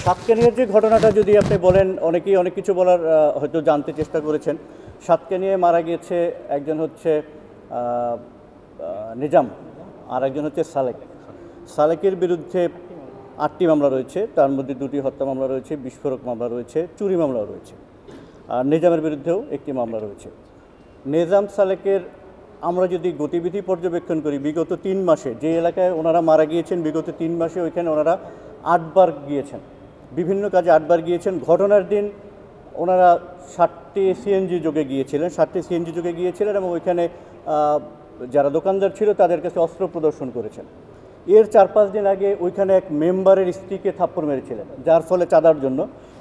সাতকানিয়ার যে ঘটনাটা যদি আপনি বলেন, অনেকেই অনেক কিছু বলার হয়তো জানতে চেষ্টা করেছেন। সাতকানিয়ায় মারা গিয়েছে একজন হচ্ছে নিজাম, আর একজন হচ্ছে সালেক। সালেকের বিরুদ্ধে 8টি মামলা রয়েছে, তার মধ্যে 2টি হত্যা মামলা রয়েছে, বিস্ফোরক মামলা রয়েছে, চুরি মামলাও রয়েছে। আর নিজামের বিরুদ্ধেও একটি মামলা রয়েছে। নিজাম সালেকের আমরা যদি গতিবিধি পর্যবেক্ষণ করি, বিগত 3 মাসে যে এলাকায় ওনারা মারা গিয়েছেন, বিগত 3 মাসে ওইখানে ওনারা 8বার গিয়েছেন, বিভিন্ন কাজে 8বার গিয়েছেন। ঘটনার দিন ওনারা 60টি সিএনজি যোগে গিয়েছিলেন, 60টি সিএনজি যোগে গিয়েছিলেন এবং ওইখানে যারা দোকানদার ছিল তাদের কাছে অস্ত্র প্রদর্শন করেছেন। এর 4-5 দিন আগে ওইখানে এক মেম্বারের স্ত্রীকে থাপ্পড় মেরেছিলেন, যার ফলে চাঁদার জন্য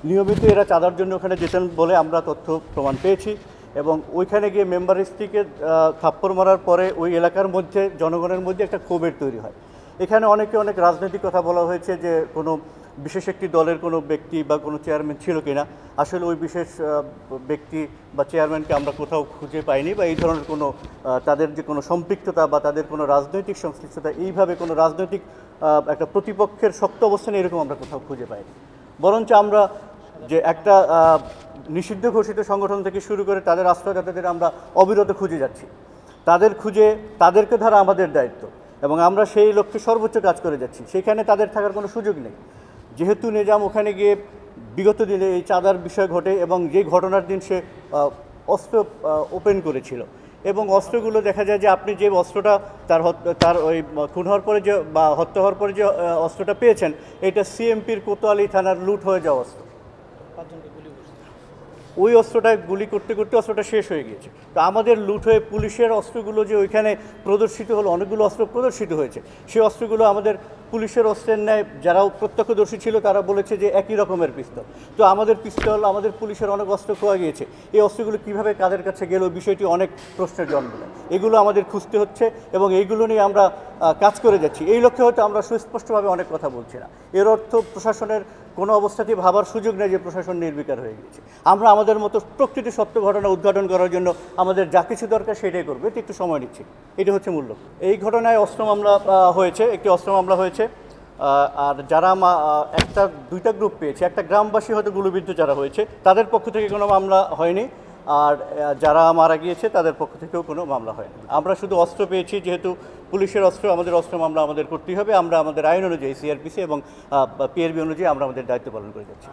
নিয়মিত এরা চাঁদার জন্য ওখানে যেতেন বলে আমরা তথ্য প্রমাণ পেয়েছি। এবং ওইখানে গিয়ে মেম্বারের স্ত্রীকে থাপ্পড় মারার পরে ওই এলাকার মধ্যে জনগণের মধ্যে একটা ক্ষোভের তৈরি হয়। এখানে অনেক রাজনৈতিক কথা বলা হয়েছে যে কোনো বিশেষ একটি দলের কোনো ব্যক্তি বা কোনো চেয়ারম্যান ছিল কিনা। আসলে ওই বিশেষ ব্যক্তি বা চেয়ারম্যানকে আমরা কোথাও খুঁজে পাইনি, বা এই ধরনের কোনো তাদের যে কোনো সম্পৃক্ততা বা তাদের কোনো রাজনৈতিক সংশ্লিষ্টতা, এইভাবে কোনো রাজনৈতিক একটা প্রতিপক্ষের শক্ত অবস্থানে এরকম আমরা কোথাও খুঁজে পাইনি। বরঞ্চ আমরা যে একটা নিষিদ্ধ ঘোষিত সংগঠন থেকে শুরু করে তাদের আশ্রয়দাতাদের আমরা অবিরত খুঁজে যাচ্ছি। তাদেরকে ধরা আমাদের দায়িত্ব এবং আমরা সেই লক্ষ্যে সর্বোচ্চ কাজ করে যাচ্ছি। সেখানে তাদের থাকার কোনো সুযোগ নেই। যেহেতু নিজাম ওখানে গিয়ে বিগত দিনে এই চাঁদার বিষয় ঘটে এবং যে ঘটনার দিন সে অস্ত্র ওপেন করেছিল, এবং অস্ত্রগুলো দেখা যায় যে আপনি যে অস্ত্রটা তার ওই খুন হওয়ার পরে যে বা হত্যা হওয়ার পরে যে অস্ত্রটা পেয়েছেন, এটা সিএমপির কোতোয়ালি থানার লুট হয়ে যাওয়া অস্ত্র। ওই অস্ত্রটায় গুলি করতে করতে অস্ত্রটা শেষ হয়ে গিয়েছে। তো আমাদের লুট হয়ে পুলিশের অস্ত্রগুলো যে ওইখানে প্রদর্শিত হলো, অনেকগুলো অস্ত্র প্রদর্শিত হয়েছে, সেই অস্ত্রগুলো আমাদের পুলিশের অস্ত্রের ন্যায় যারাও প্রত্যক্ষদর্শী ছিল তারা বলেছে যে একই রকমের পিস্তল। তো আমাদের পিস্তল, আমাদের পুলিশের অনেক অস্ত্র খোয়া গিয়েছে। এই অস্ত্রগুলো কীভাবে কাদের কাছে গেল, বিষয়টি অনেক প্রশ্নের জন্ম দেয়। এগুলো আমাদের খুঁজতে হচ্ছে এবং এইগুলো নিয়ে আমরা কাজ করে যাচ্ছি। এই লক্ষ্যে হয়তো আমরা সুস্পষ্টভাবে অনেক কথা বলছি না। এর অর্থ প্রশাসনের কোনো অবস্থাতেই ভাবার সুযোগ নেই যে প্রশাসন নির্বিকার হয়ে গেছে। আমরা আমাদের মতো প্রকৃতি সত্য ঘটনা উদ্ঘাটন করার জন্য আমাদের যা কিছু দরকার সেটাই করবো, এতে একটু সময় নিচ্ছি। এটা হচ্ছে মূল লক্ষ্য। এই ঘটনায় অস্ত্র মামলা হয়েছে, একটি অস্ত্র মামলা হয়েছে। আর যারা 2টা গ্রুপ পেয়েছে, একটা গ্রামবাসী হয়তো গুলিবিদ্ধ যারা হয়েছে, তাদের পক্ষ থেকে কোনো মামলা হয়নি। আর যারা মারা গিয়েছে তাদের পক্ষ থেকেও কোনো মামলা হয়নি। আমরা শুধু অস্ত্র পেয়েছি, যেহেতু পুলিশের অস্ত্র, আমাদের অস্ত্র মামলা আমাদের করতেই হবে। আমরা আমাদের আইন অনুযায়ী, সিআরপিসি এবং পিআরবি অনুযায়ী আমরা আমাদের দায়িত্ব পালন করে যাচ্ছি।